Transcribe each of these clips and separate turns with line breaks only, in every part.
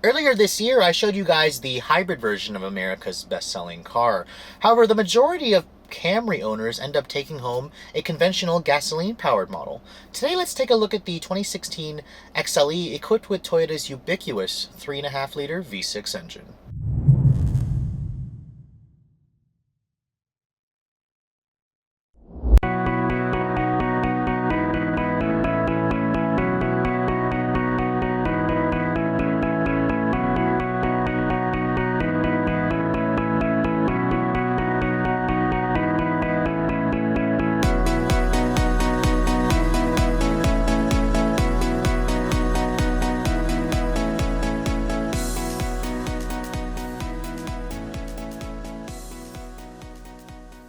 Earlier this year, I showed you guys the hybrid version of America's best-selling car. However, the majority of Camry owners end up taking home a conventional gasoline-powered model. Today, let's take a look at the 2016 XLE equipped with Toyota's ubiquitous 3.5-liter V6 engine.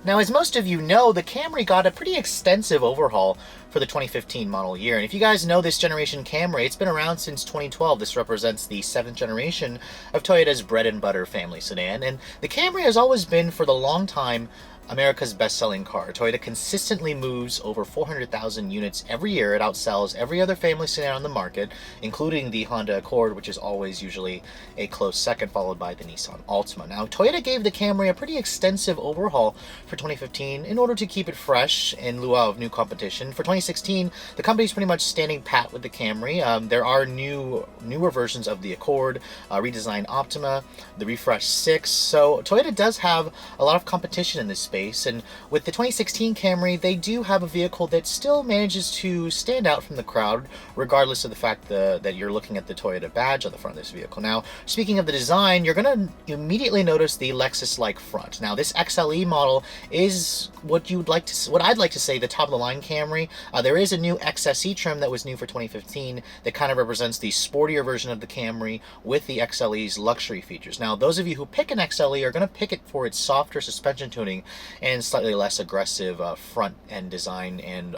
Now, as most of you know, the Camry got a pretty extensive overhaul for the 2015 model year. And if you guys know this generation Camry, it's been around since 2012. This represents the 7th generation of Toyota's bread and butter family sedan. And the Camry has always been, for the long time, America's best-selling car. Toyota consistently moves over 400,000 units every year. It outsells every other family sedan on the market, including the Honda Accord, which is always usually a close second, followed by the Nissan Altima. Now, Toyota gave the Camry a pretty extensive overhaul for 2015 in order to keep it fresh in lieu of new competition. For 2016, the company's pretty much standing pat with the Camry. There are newer versions of the Accord, redesigned Optima, the refreshed 6. So Toyota does have a lot of competition in this space. And with the 2016 Camry, they do have a vehicle that still manages to stand out from the crowd, regardless of the fact that you're looking at the Toyota badge on the front of this vehicle. Now, speaking of the design, you're going to immediately notice the Lexus-like front. Now, this XLE model is what I'd like to say the top-of-the-line Camry. There is a new XSE trim that was new for 2015 that kind of represents the sportier version of the Camry with the XLE's luxury features. Now, those of you who pick an XLE are going to pick it for its softer suspension tuning and slightly less aggressive front end design and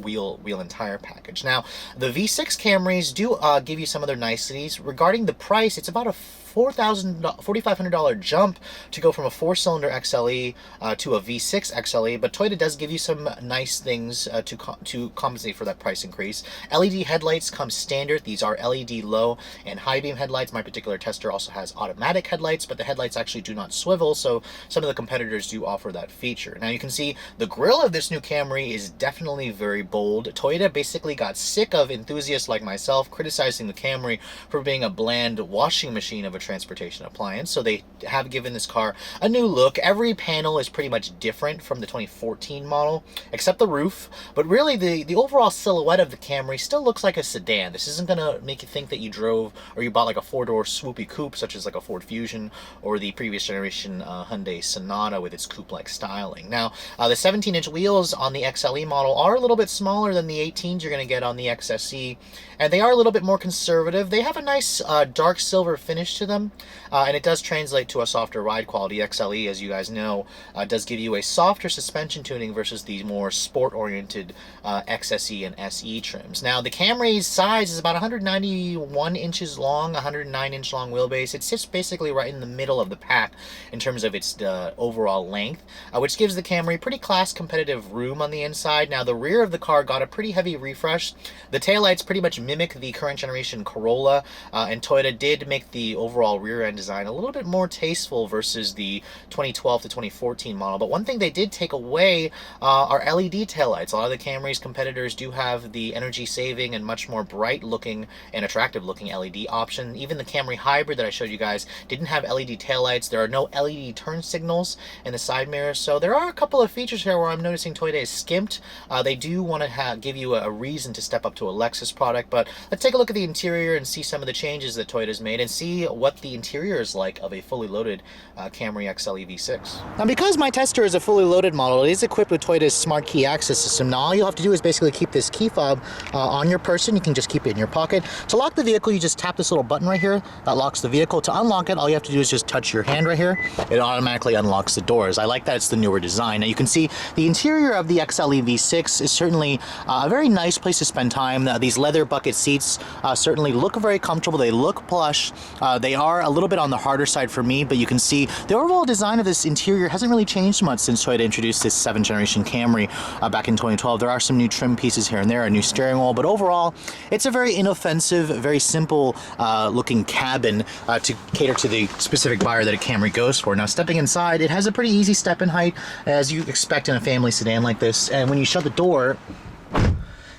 wheel and tire package. Now, the V6 Camrys do give you some other niceties. Regarding the price, it's about a $4,500 jump to go from a 4-cylinder XLE to a V6 XLE, but Toyota does give you some nice things to compensate for that price increase. LED headlights come standard. These are LED low and high beam headlights. My particular tester also has automatic headlights, but the headlights actually do not swivel, so some of the competitors do offer that feature. Now, you can see the grille of this new Camry is definitely very bold. Toyota basically got sick of enthusiasts like myself criticizing the Camry for being a bland washing machine of a transportation appliance, so they have given this car a new look. Every panel is pretty much different from the 2014 model, except the roof, but really the overall silhouette of the Camry still looks like a sedan. This isn't gonna make you think that you drove or you bought like a 4-door swoopy coupe, such as like a Ford Fusion or the previous generation Hyundai Sonata with its coupe-like styling. Now, the 17-inch wheels on the XLE model are a little bit smaller than the 18s you're gonna get on the XSE, and they are a little bit more conservative. They have a nice dark silver finish to them, and it does translate to a softer ride quality. XLE, as you guys know, does give you a softer suspension tuning versus the more sport-oriented XSE and SE trims. Now, the Camry's size is about 191 inches long, 109-inch long wheelbase. It sits basically right in the middle of the pack in terms of its overall length, which gives the Camry pretty class-competitive room on the inside. Now, the rear of the car got a pretty heavy refresh. The taillights pretty much mimic the current generation Corolla, and Toyota did make the overall rear end design a little bit more tasteful versus the 2012 to 2014 model. But one thing they did take away are LED taillights. A lot of the Camry's competitors do have the energy saving and much more bright looking and attractive looking LED option. Even the Camry Hybrid that I showed you guys didn't have LED taillights. There are no LED turn signals in the side mirrors. So there are a couple of features here where I'm noticing Toyota is skimped. They do want to give you a reason to step up to a Lexus product. But let's take a look at the interior and see some of the changes that Toyota's made and see what the interior is like of a fully loaded Camry XLE V6. Now, because my tester is a fully loaded model, it is equipped with Toyota's smart key access system. Now, all you'll have to do is basically keep this key fob on your person. You can just keep it in your pocket. To lock the vehicle, you just tap this little button right here. That locks the vehicle. To unlock it, all you have to do is just touch your hand right here. It automatically unlocks the doors. I like that it's the newer design. Now, you can see the interior of the XLE V6 is certainly a very nice place to spend time. These leather bucket seats certainly look very comfortable. They look plush. They are a little bit on the harder side for me, but you can see the overall design of this interior hasn't really changed much since Toyota introduced this 7th generation Camry back in 2012. There are some new trim pieces here and there, a new steering wheel, but overall, it's a very inoffensive, very simple looking cabin to cater to the specific buyer that a Camry goes for. Now, stepping inside, it has a pretty easy step in height, as you expect in a family sedan like this, and when you shut the door,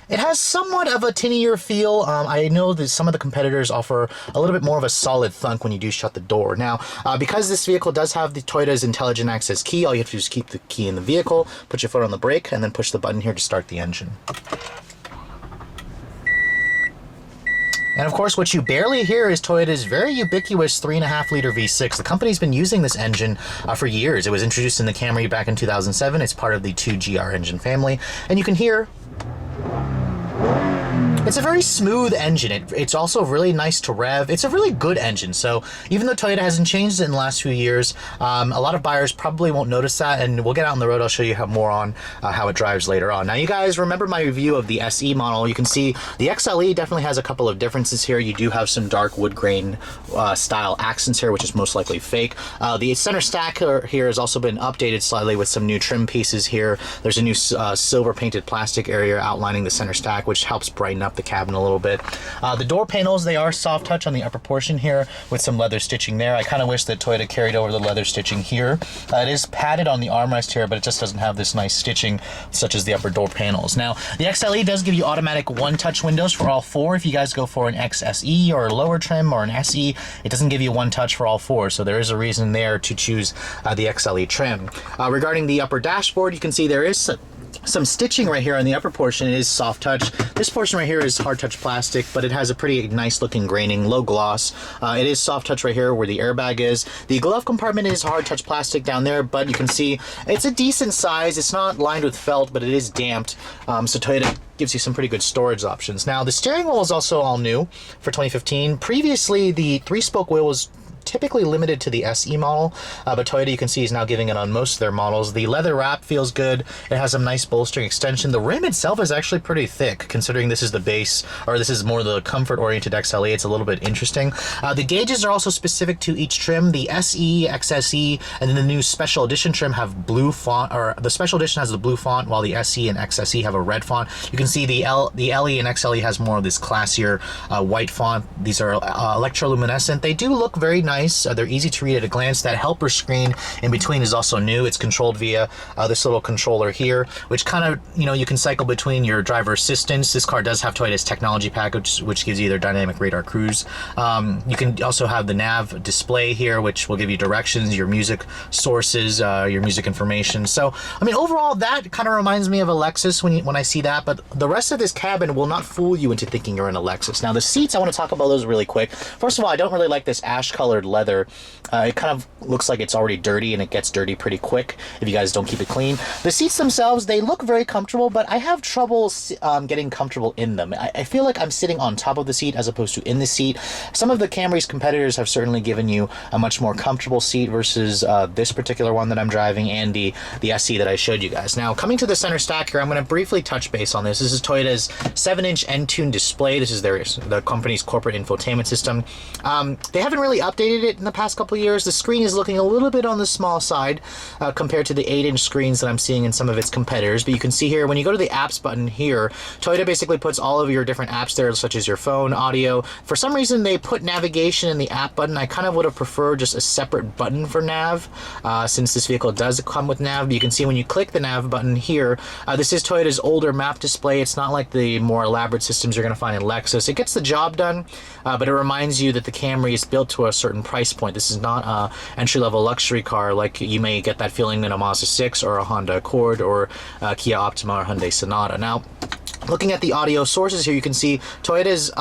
it has somewhat of a tinnier feel. I know that some of the competitors offer a little bit more of a solid thunk when you do shut the door. Now, because this vehicle does have the Toyota's intelligent access key, all you have to do is keep the key in the vehicle, put your foot on the brake, and then push the button here to start the engine. And of course, what you barely hear is Toyota's very ubiquitous 3.5-liter V6. The company's been using this engine for years. It was introduced in the Camry back in 2007. It's part of the 2GR engine family. And you can hear it's a very smooth engine. It's also really nice to rev. It's a really good engine. So even though Toyota hasn't changed it in the last few years, a lot of buyers probably won't notice that, and we'll get out on the road. I'll show you more on how it drives later on. Now, you guys remember my review of the SE model. You can see the XLE definitely has a couple of differences here. You do have some dark wood grain style accents here, which is most likely fake. The center stack here has also been updated slightly with some new trim pieces here. There's a new silver painted plastic area outlining the center stack, which helps brighten up the cabin a little bit. The door panels, they are soft touch on the upper portion here with some leather stitching there. I kind of wish that Toyota carried over the leather stitching here. It is padded on the armrest here, but it just doesn't have this nice stitching such as the upper door panels. Now, the XLE does give you automatic one-touch windows for all four. If you guys go for an XSE or a lower trim or an SE, it doesn't give you one touch for all four, so there is a reason there to choose the XLE trim. Regarding the upper dashboard, you can see there is some stitching right here on the upper portion. It is soft touch. This portion right here is hard touch plastic, but it has a pretty nice looking graining, low gloss. It is soft touch right here where the airbag is. The glove compartment is hard touch plastic down there, but you can see it's a decent size. It's not lined with felt, but it is damped. So Toyota gives you some pretty good storage options. Now, the steering wheel is also all new for 2015. Previously, the 3-spoke wheel was typically limited to the SE model, but Toyota, you can see, is now giving it on most of their models. The leather wrap feels good. It has some nice bolstering extension. The rim itself is actually pretty thick, considering this is the base, or this is more the comfort-oriented XLE. It's a little bit interesting. The gauges are also specific to each trim. The SE, XSE, and then the new Special Edition trim have blue font, or the Special Edition has the blue font, while the SE and XSE have a red font. You can see the LE and XLE has more of this classier white font. These are electroluminescent. They do look very nice. They're easy to read at a glance. That helper screen in between is also new. It's controlled via this little controller here, which kind of, you can cycle between your driver assistance. This car does have Toyota's technology package, which gives you their dynamic radar cruise. You can also have the nav display here, which will give you directions, your music sources, your music information. So, I mean, overall, that kind of reminds me of a Lexus when I see that, but the rest of this cabin will not fool you into thinking you're in a Lexus. Now, the seats, I want to talk about those really quick. First of all, I don't really like this ash-colored leather. It kind of looks like it's already dirty, and it gets dirty pretty quick if you guys don't keep it clean. The seats themselves, they look very comfortable, but I have trouble getting comfortable in them. I feel like I'm sitting on top of the seat as opposed to in the seat. Some of the Camry's competitors have certainly given you a much more comfortable seat versus this particular one that I'm driving and the SE that I showed you guys. Now, coming to the center stack here, I'm going to briefly touch base on this. This is Toyota's 7-inch Entune display. This is the company's corporate infotainment system. They haven't really updated it in the past couple of years. The screen is looking a little bit on the small side compared to the 8-inch screens that I'm seeing in some of its competitors. But you can see here, when you go to the apps button here, Toyota basically puts all of your different apps there, such as your phone, audio. For some reason, they put navigation in the app button. I kind of would have preferred just a separate button for nav, since this vehicle does come with nav. But you can see when you click the nav button here, this is Toyota's older map display. It's not like the more elaborate systems you're going to find in Lexus. It gets the job done, but it reminds you that the Camry is built to a certain price point. This is not a entry-level luxury car like you may get that feeling in a Mazda 6 or a Honda Accord or a Kia Optima or Hyundai Sonata. Now, looking at the audio sources here, you can see Toyota's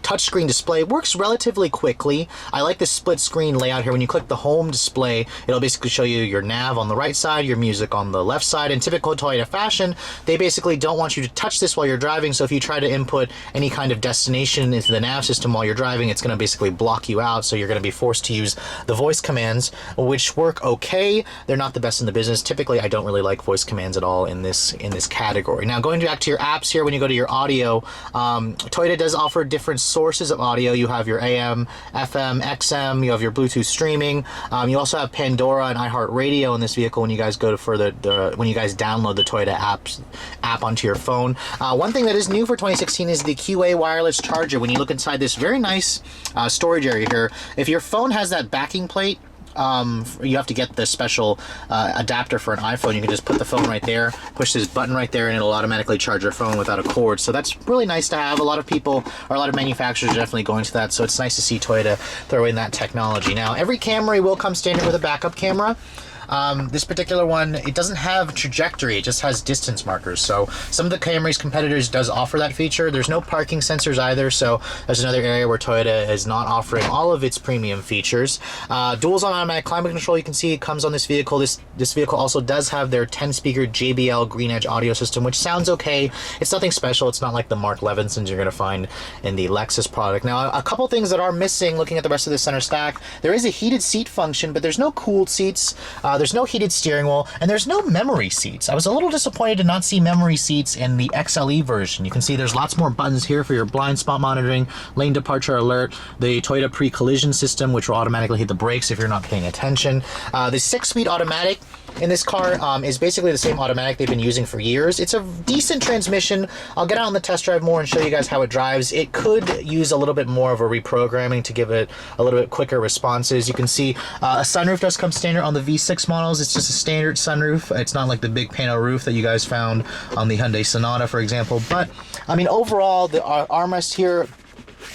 touchscreen display works relatively quickly. I like this split screen layout here. When you click the home display, it'll basically show you your nav on the right side, your music on the left side. In typical Toyota fashion, they basically don't want you to touch this while you're driving, so if you try to input any kind of destination into the nav system while you're driving, it's going to basically block you out, so you're going to be forced to use the voice commands, which work okay. They're not the best in the business. Typically, I don't really like voice commands at all in this category. Now, going back to your apps here, when you go to your audio, Toyota does offer different sources of audio. You have your AM, FM, XM, you have your Bluetooth streaming. You also have Pandora and iHeartRadio in this vehicle when you guys go to when you guys download the Toyota app onto your phone. One thing that is new for 2016 is the QA wireless charger. When you look inside this very nice storage area here, if your phone has that backing plate, you have to get the special adapter for an iPhone. You can just put the phone right there, push this button right there, and it'll automatically charge your phone without a cord. So that's really nice to have. A lot of people, or a lot of manufacturers, are definitely going to that, so it's nice to see Toyota throw in that technology. Now, every Camry will come standard with a backup camera. This particular one, it doesn't have trajectory, it just has distance markers. So some of the Camry's competitors does offer that feature. There's no parking sensors either, so there's another area where Toyota is not offering all of its premium features. Dual zone automatic climate control, you can see it comes on this vehicle. This vehicle also does have their 10-speaker JBL Green Edge audio system, which sounds okay. It's nothing special. It's not like the Mark Levinsons you're going to find in the Lexus product. Now, a couple things that are missing looking at the rest of the center stack. There is a heated seat function, but there's no cooled seats. There's no heated steering wheel, and there's no memory seats. I was a little disappointed to not see memory seats in the XLE version. You can see there's lots more buttons here for your blind spot monitoring, lane departure alert, the Toyota pre-collision system, which will automatically hit the brakes if you're not paying attention. The 6-speed automatic in this car is basically the same automatic they've been using for years. It's a decent transmission. I'll get out on the test drive more and show you guys how it drives. It could use a little bit more of a reprogramming to give it a little bit quicker responses. You can see a sunroof does come standard on the V6 models. It's just a standard sunroof. It's not like the big panel roof that you guys found on the Hyundai Sonata, for example. But I mean, overall, the armrest here,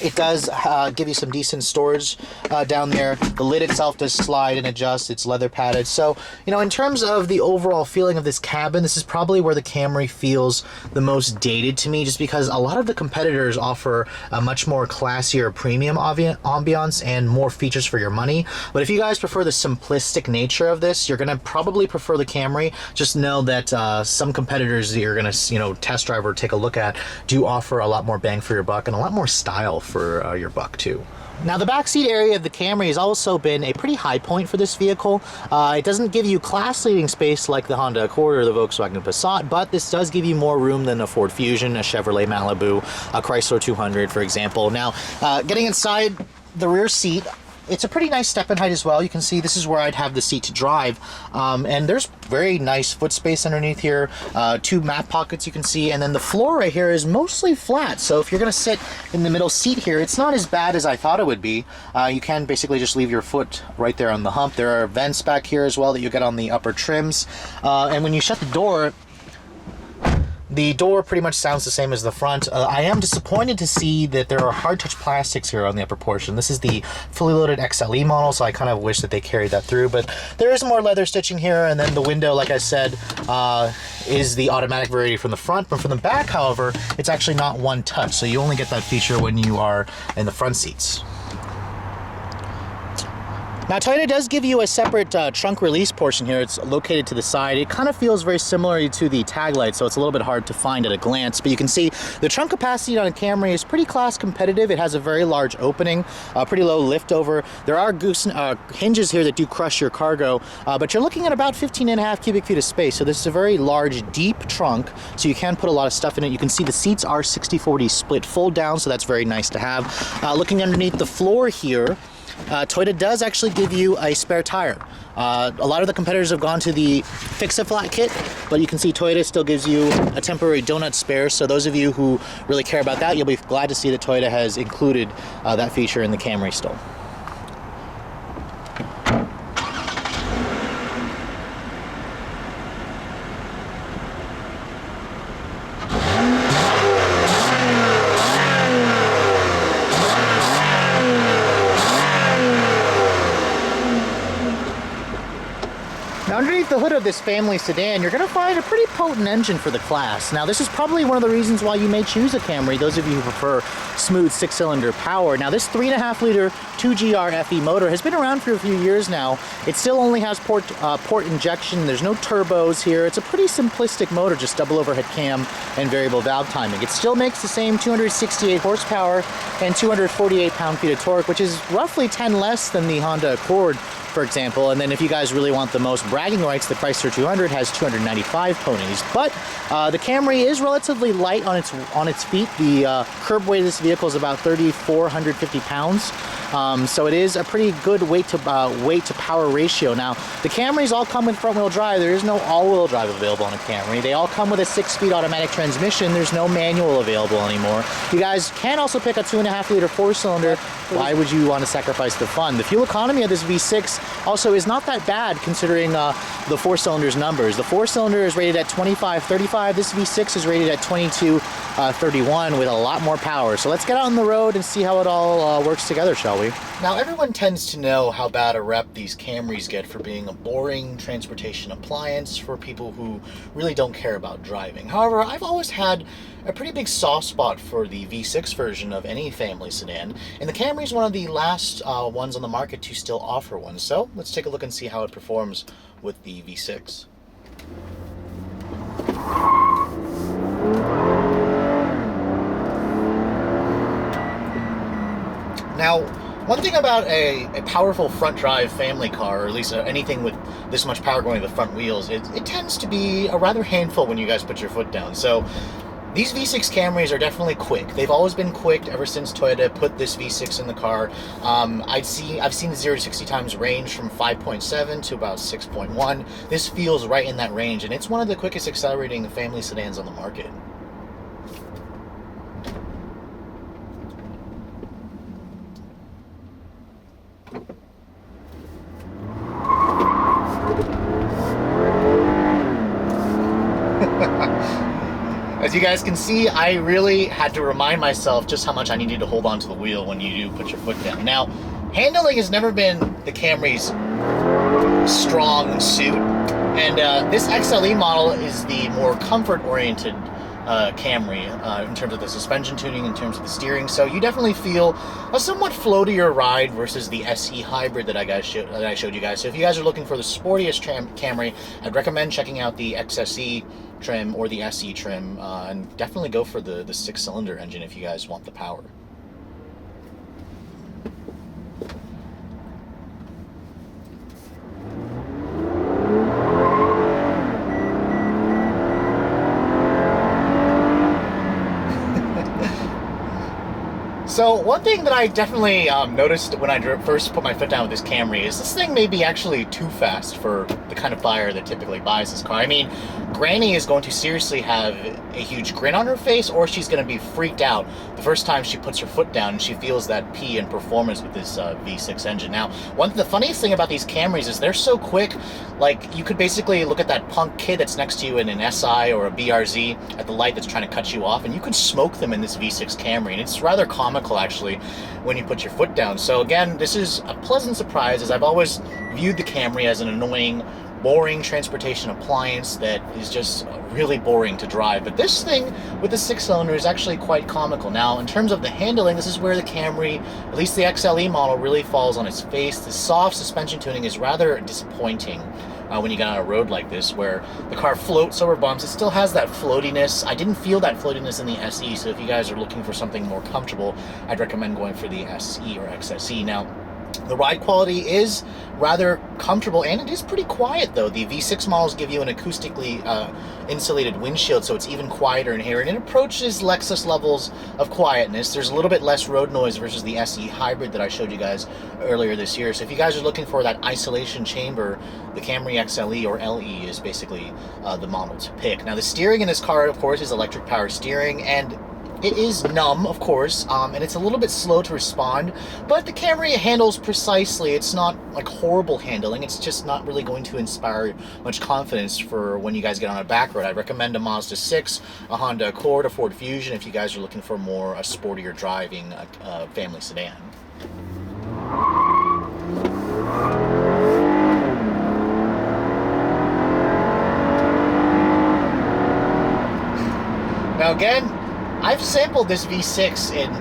it does give you some decent storage down there. The lid itself does slide and adjust. It's leather padded. So, you know, in terms of the overall feeling of this cabin, this is probably where the Camry feels the most dated to me, just because a lot of the competitors offer a much more classier premium ambiance and more features for your money. But if you guys prefer the simplistic nature of this, you're going to probably prefer the Camry. Just know that some competitors that you're going to, you know, test drive or take a look at do offer a lot more bang for your buck and a lot more style for your buck too. Now, the backseat area of the Camry has also been a pretty high point for this vehicle. It doesn't give you class-leading space like the Honda Accord or the Volkswagen Passat, but this does give you more room than a Ford Fusion, a Chevrolet Malibu, a Chrysler 200, for example. Now, getting inside the rear seat, it's a pretty nice step in height as well. You can see this is where I'd have the seat to drive. And there's very nice foot space underneath here. 2 map pockets you can see. And then the floor right here is mostly flat. So if you're going to sit in the middle seat here, it's not as bad as I thought it would be. You can basically just leave your foot right there on the hump. There are vents back here as well that you get on the upper trims. And when you shut the door pretty much sounds the same as the front. I am disappointed to see that there are hard touch plastics here on the upper portion. This is the fully loaded XLE model, so I kind of wish that they carried that through, but there is more leather stitching here. And then the window, like I said, is the automatic variety from the front, but from the back, however, it's actually not one touch, so you only get that feature when you are in the front seats. Now, Toyota does give you a separate trunk release portion here. It's located to the side. It kind of feels very similar to the tag light, so it's a little bit hard to find at a glance. But you can see the trunk capacity on a Camry is pretty class competitive. It has a very large opening, pretty low lift over. There are hinges here that do crush your cargo, but you're looking at about 15.5 cubic feet of space. So this is a very large, deep trunk, so you can put a lot of stuff in it. You can see the seats are 60-40 split fold down, so that's very nice to have. Looking underneath the floor here, Toyota does actually give you a spare tire. A lot of the competitors have gone to the fix-a-flat kit, but you can see Toyota still gives you a temporary donut spare. So those of you who really care about that, you'll be glad to see that Toyota has included that feature in the Camry still. Underneath the hood of this family sedan, you're going to find a pretty potent engine for the class. Now, this is probably one of the reasons why you may choose a Camry, those of you who prefer smooth 6-cylinder power. Now, this 3.5-liter 2GR FE motor has been around for a few years now. It still only has port injection. There's no turbos here. It's a pretty simplistic motor, just double overhead cam and variable valve timing. It still makes the same 268 horsepower and 248 pound-feet of torque, which is roughly 10 less than the Honda Accord for example. And then if you guys really want the most bragging rights, the Chrysler 200 has 295 ponies. But the Camry is relatively light on its feet. The curb weight of this vehicle is about 3,450 pounds. So it is a pretty good weight to power ratio. Now, the Camrys all come with front-wheel drive. There is no all-wheel drive available on a Camry. They all come with a 6-speed automatic transmission. There's no manual available anymore. You guys can also pick a 2.5-liter 4-cylinder. Why would you want to sacrifice the fun? The fuel economy of this V6 also is not that bad considering the 4-cylinder's numbers. The 4-cylinder is rated at 2535. This V6 is rated at 2231 with a lot more power. So let's get out on the road and see how it all works together, shall we? Now, everyone tends to know how bad a rep these Camrys get for being a boring transportation appliance for people who really don't care about driving. However, I've always had a pretty big soft spot for the V6 version of any family sedan, and the Camry is one of the last ones on the market to still offer one. So let's take a look and see how it performs with the V6. Now, one thing about a powerful front-drive family car, or at least anything with this much power going to the front wheels, it tends to be a rather handful when you guys put your foot down. So these V6 Camrys are definitely quick. They've always been quick ever since Toyota put this V6 in the car. I've seen the 0 to 60 times range from 5.7 to about 6.1. This feels right in that range, and it's one of the quickest accelerating family sedans on the market. As you guys can see, I really had to remind myself just how much I needed to hold on to the wheel when you do put your foot down. Now, handling has never been the Camry's strong suit, and this XLE model is the more comfort-oriented Camry in terms of the suspension tuning, in terms of the steering. So you definitely feel a somewhat floatier ride versus the SE hybrid that I showed you guys. So if you guys are looking for the sportiest Camry, I'd recommend checking out the XSE trim or the SE trim, and definitely go for the 6-cylinder engine if you guys want the power. So one thing that I definitely noticed when I first put my foot down with this Camry is this thing may be actually too fast for the kind of buyer that typically buys this car. I mean, Granny is going to seriously have a huge grin on her face, or she's going to be freaked out the first time she puts her foot down and she feels that P in performance with this V6 engine. Now, the funniest thing about these Camrys is they're so quick. Like, you could basically look at that punk kid that's next to you in an SI or a BRZ at the light that's trying to cut you off, and you could smoke them in this V6 Camry, and it's rather comical actually when you put your foot down. So again, this is a pleasant surprise, as I've always viewed the Camry as an annoying, boring transportation appliance that is just really boring to drive. But this thing with the 6-cylinder is actually quite comical. Now, in terms of the handling, this is where the Camry, at least the XLE model, really falls on its face. The soft suspension tuning is rather disappointing when you get on a road like this, where the car floats over bumps. It still has that floatiness. I didn't feel that floatiness in the SE, so if you guys are looking for something more comfortable, I'd recommend going for the SE or XSE. Now, the ride quality is rather comfortable, and it is pretty quiet, though. The V6 models give you an acoustically insulated windshield, so it's even quieter in here, and it approaches Lexus levels of quietness. There's a little bit less road noise versus the SE hybrid that I showed you guys earlier this year. So if you guys are looking for that isolation chamber, the Camry XLE or LE is basically the model to pick. Now, the steering in this car, of course, is electric power steering, and it is numb, of course, and it's a little bit slow to respond, but the Camry handles precisely. It's not like horrible handling. It's just not really going to inspire much confidence for when you guys get on a back road. I recommend a Mazda 6, a Honda Accord, a Ford Fusion if you guys are looking for more a sportier driving family sedan. Now again, I've sampled this V6 in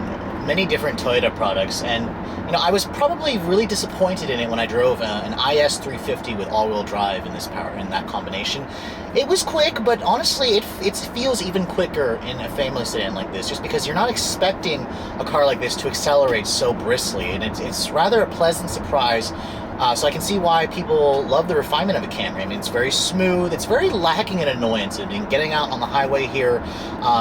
many different Toyota products, and I was probably really disappointed in it when I drove an IS 350 with all-wheel drive in that combination. It was quick, but honestly, it feels even quicker in a family sedan like this, just because you're not expecting a car like this to accelerate so briskly, and it's rather a pleasant surprise So I can see why people love the refinement of a Camry. I mean, it's very smooth. It's very lacking in annoyance. I mean, getting out on the highway here,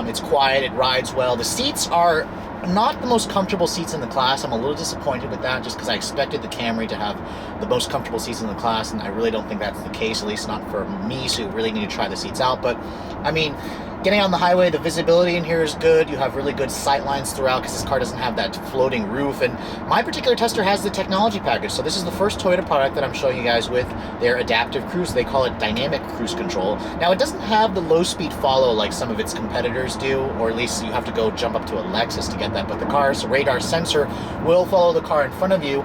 it's quiet. It rides well. The seats are not the most comfortable seats in the class. I'm a little disappointed with that just because I expected the Camry to have the most comfortable seats in the class, and I really don't think that's the case, at least not for me, so you really need to try the seats out. But, I mean, getting on the highway, the visibility in here is good. You have really good sight lines throughout because this car doesn't have that floating roof. And my particular tester has the technology package. So this is the first Toyota product that I'm showing you guys with their adaptive cruise. They call it dynamic cruise control. Now, it doesn't have the low-speed follow like some of its competitors do, or at least you have to go jump up to a Lexus to get that. But the car's radar sensor will follow the car in front of you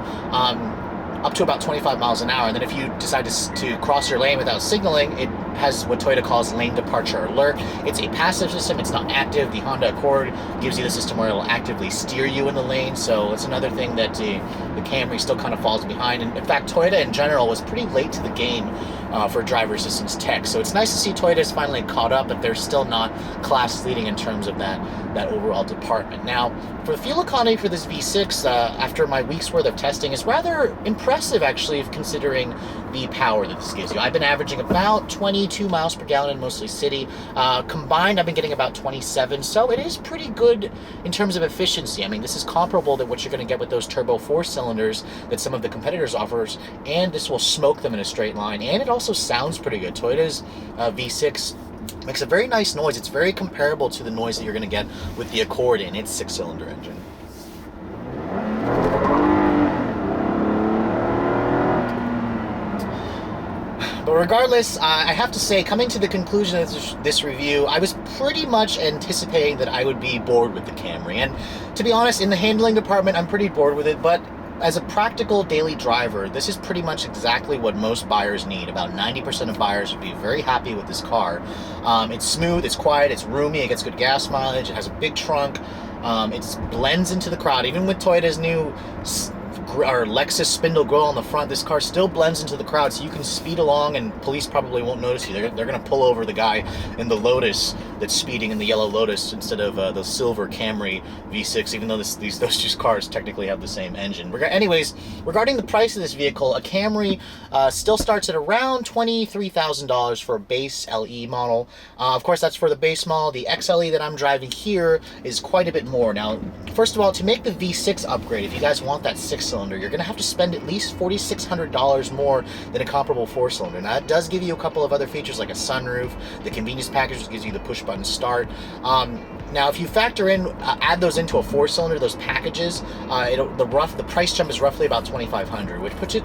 up to about 25 miles an hour. And then if you decide to cross your lane without signaling, it has what Toyota calls lane departure alert. It's a passive system, it's not active. The Honda Accord gives you the system where it'll actively steer you in the lane, so it's another thing that the Camry still kind of falls behind. And in fact, Toyota in general was pretty late to the game for driver assistance tech. So it's nice to see Toyota's finally caught up, but they're still not class leading in terms of that overall department. Now, for the fuel economy for this V6, after my week's worth of testing, is rather impressive actually, considering the power that this gives you. I've been averaging about 22 miles per gallon in mostly city. Combined, I've been getting about 27, so it is pretty good in terms of efficiency. I mean, this is comparable to what you're going to get with those turbo 4-cylinders that some of the competitors offers, and this will smoke them in a straight line, and it also sounds pretty good. Toyota's V6 makes a very nice noise. It's very comparable to the noise that you're going to get with the Accord in its 6-cylinder engine. But regardless, I have to say, coming to the conclusion of this review, I was pretty much anticipating that I would be bored with the Camry. And to be honest, in the handling department, I'm pretty bored with it, but as a practical daily driver, this is pretty much exactly what most buyers need. About 90% of buyers would be very happy with this car. It's smooth, it's quiet, it's roomy, it gets good gas mileage, it has a big trunk, it blends into the crowd. Even with Toyota's new Lexus spindle grille on the front, this car still blends into the crowd, so you can speed along and police probably won't notice you. They're going to pull over the guy in the Lotus that's speeding in the yellow Lotus instead of the silver Camry V6, even though those two cars technically have the same engine. Anyways, regarding the price of this vehicle, a Camry still starts at around $23,000 for a base LE model. Of course, that's for the base model. The XLE that I'm driving here is quite a bit more. Now, first of all, to make the V6 upgrade, if you guys want that 6-cylinder, you're going to have to spend at least $4,600 more than a comparable 4-cylinder. Now, it does give you a couple of other features like a sunroof. The convenience package just gives you the push-button start. Now, if you factor in, add those into a 4-cylinder, those packages, the price jump is roughly about $2,500, which puts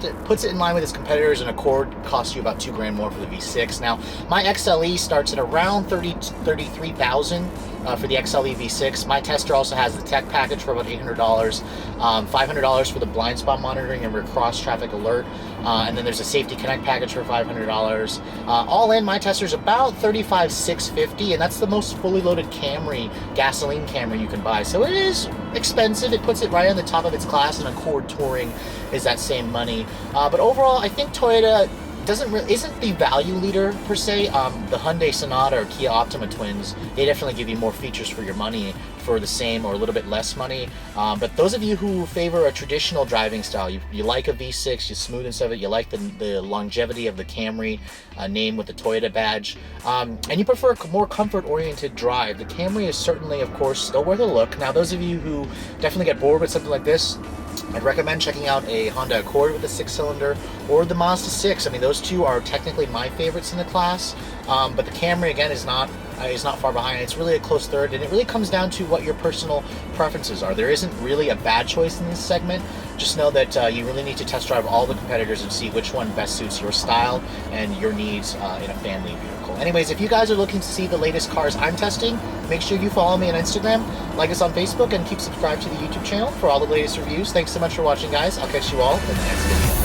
it in line with its competitors. An Accord costs you about $2,000 more for the V6. Now, my XLE starts at around $33,000 for the XLE V6. My tester also has the tech package for about $800, $500 for the blind spot monitoring and cross traffic alert, and then there's a safety connect package for $500. All in, my tester's about $35,650, and that's the most fully loaded Camry, gasoline Camry you can buy. So it is expensive. It puts it right on the top of its class, and Accord Touring is that same money. But overall, I think Toyota isn't the value leader per se. The Hyundai Sonata or Kia Optima twins, they definitely give you more features for your money for the same or a little bit less money. But those of you who favor a traditional driving style, you like a V6, you smoothness of it, you like the longevity of the Camry name with the Toyota badge, and you prefer a more comfort-oriented drive, the Camry is certainly, of course, still worth a look. Now, those of you who definitely get bored with something like this, I'd recommend checking out a Honda Accord with a 6-cylinder or the Mazda 6. I mean, those two are technically my favorites in the class, but the Camry, again, is not far behind. It's really a close third, and it really comes down to what your personal preferences are. There isn't really a bad choice in this segment. Just know that you really need to test drive all the competitors and see which one best suits your style and your needs in a family vehicle. Anyways, if you guys are looking to see the latest cars I'm testing, make sure you follow me on Instagram, like us on Facebook, and keep subscribed to the YouTube channel for all the latest reviews. Thanks so much for watching, guys. I'll catch you all in the next video.